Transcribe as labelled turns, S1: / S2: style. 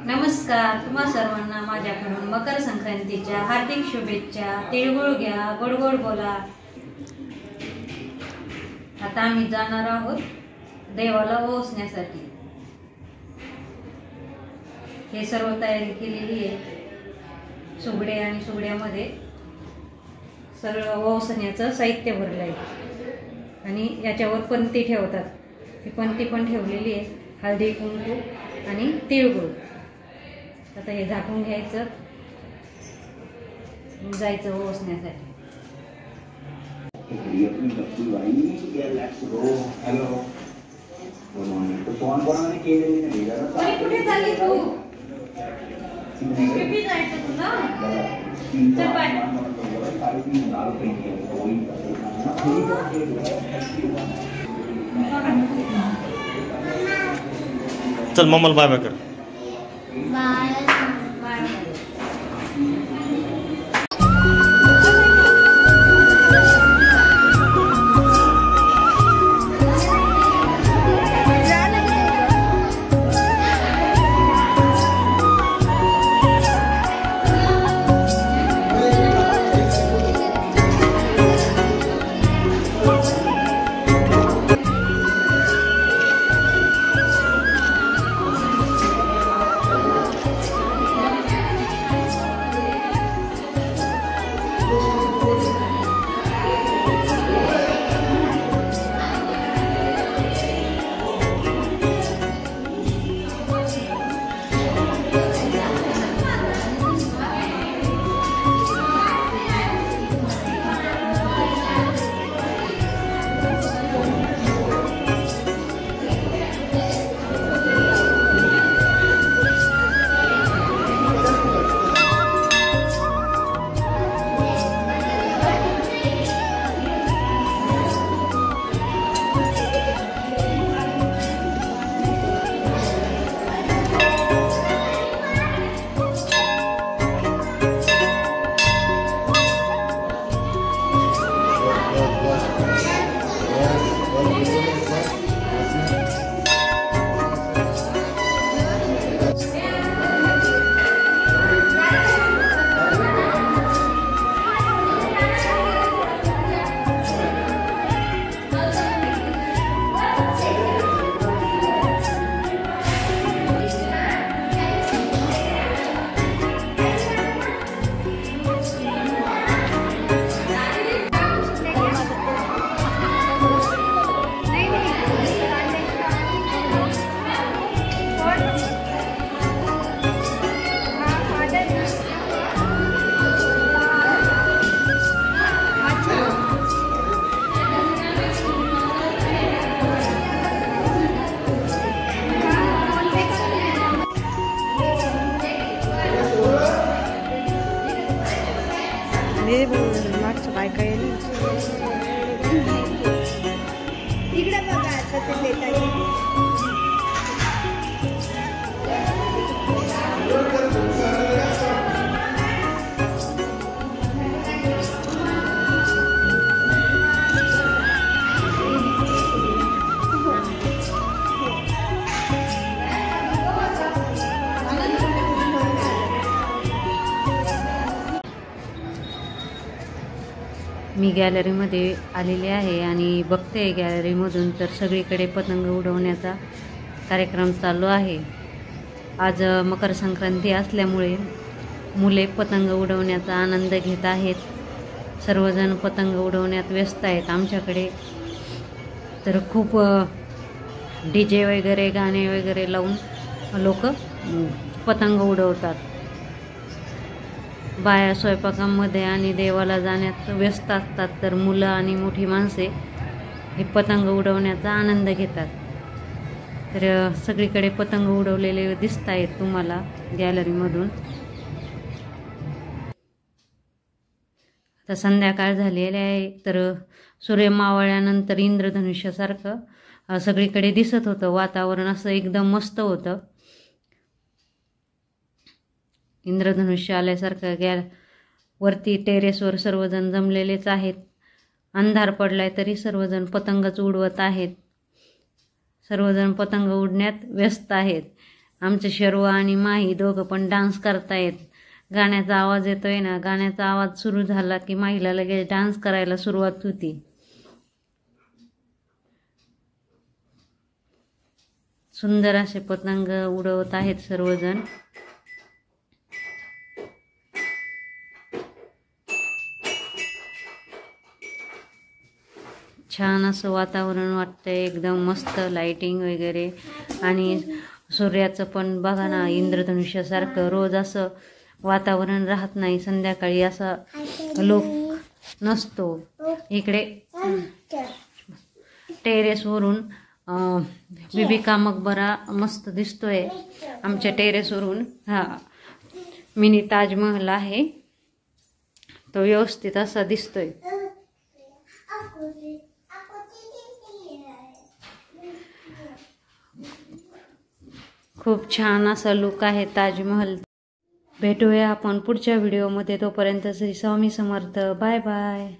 S1: नमस्कार, तुम्हा सर्वांना माझ्याकडून मकर संक्रांतीच्या हार्दिक शुभेच्छा। तिळगुळ घ्या, गोड गोड बोला। आता आम्ही जाणार आहोत देवाला ओवाळण्यासाठी। हे सर्व तयारी केलेली आहे। सुगडे आणि सुगड्यामध्ये सर्व ओवाळण्याचं साहित्य भरलं आहे आणि याच्यावर पंती ठेवतात। ही पंती पण ठेवलेली आहे, हळदी कुंकू आणि तिळगुळ। आता हे झाकून घ्यायचं, जायचं ओवाळण्यासाठी। कुठे चालली तू? किती जायचं तुला? चल बाय।
S2: चल मम्माला बाय बाय कर।
S3: मागच्या बायका येईल तिकडे बघा कसं देतात।
S1: मी गॅलरीमध्ये आलेले आहे आणि बघते गॅलरीमधून तर सगळीकडे पतंग उडवण्याचा कार्यक्रम चालू आहे। आज मकर संक्रांती असल्यामुळे मुले पतंग उडवण्याचा आनंद घेत आहेत। सर्वजण पतंग उडवण्यात व्यस्त आहेत। आमच्याकडे तर खूप डीजे वगैरे गाणे वगैरे लावून लोक पतंग उडवतात। बाया स्वयंपाकामध्ये आणि देवाला जाण्यात व्यस्त असतात, तर मुलं आणि मोठी माणसे हे पतंग उडवण्याचा आनंद घेतात। तर सगळीकडे पतंग उडवलेले दिसत आहेत तुम्हाला गॅलरीमधून। आता संध्याकाळ झालेली आहे, तर सूर्य मावळल्यानंतर इंद्रधनुष्यासारखं सगळीकडे दिसत होतं। वातावरण असं एकदम मस्त होतं, इंद्रधनुष्य आल्यासारखं। वरती टेरेसवर सर्वजण जमलेलेच आहेत। अंधार पडलाय तरी सर्वजण पतंगच उडवत आहेत। सर्वजण पतंग उडण्यात व्यस्त आहेत। आमचे शर्वा आणि माही दोघं पण डान्स करतायत. गाण्याचा आवाज येतोय ना, गाण्याचा आवाज सुरू झाला की माहीला लगेच डान्स करायला सुरुवात होती. सुंदर असे पतंग उडवत आहेत सर्वजण. छान असं वातावरण वाटतंय, एकदम मस्त लाइटिंग वगैरे. आणि सूर्याचं पण बघा ना, इंद्रधनुष्यासारखं रोज असं वातावरण राहत नाही. संध्याकाळी असा लोक नसतो. इकडे टेरेसवरून बिबिका मकबरा मस्त दिसतोय. आमच्या टेरेसवरून हा मिनी ताजमहल आहे, तो व्यवस्थित असा दिसतोय. खूप छान असा लुक आहे ताजमहल. भेटूया आपण पुढच्या व्हिडिओमध्ये. तोपर्यंत श्री स्वामी समर्थ. Bye bye.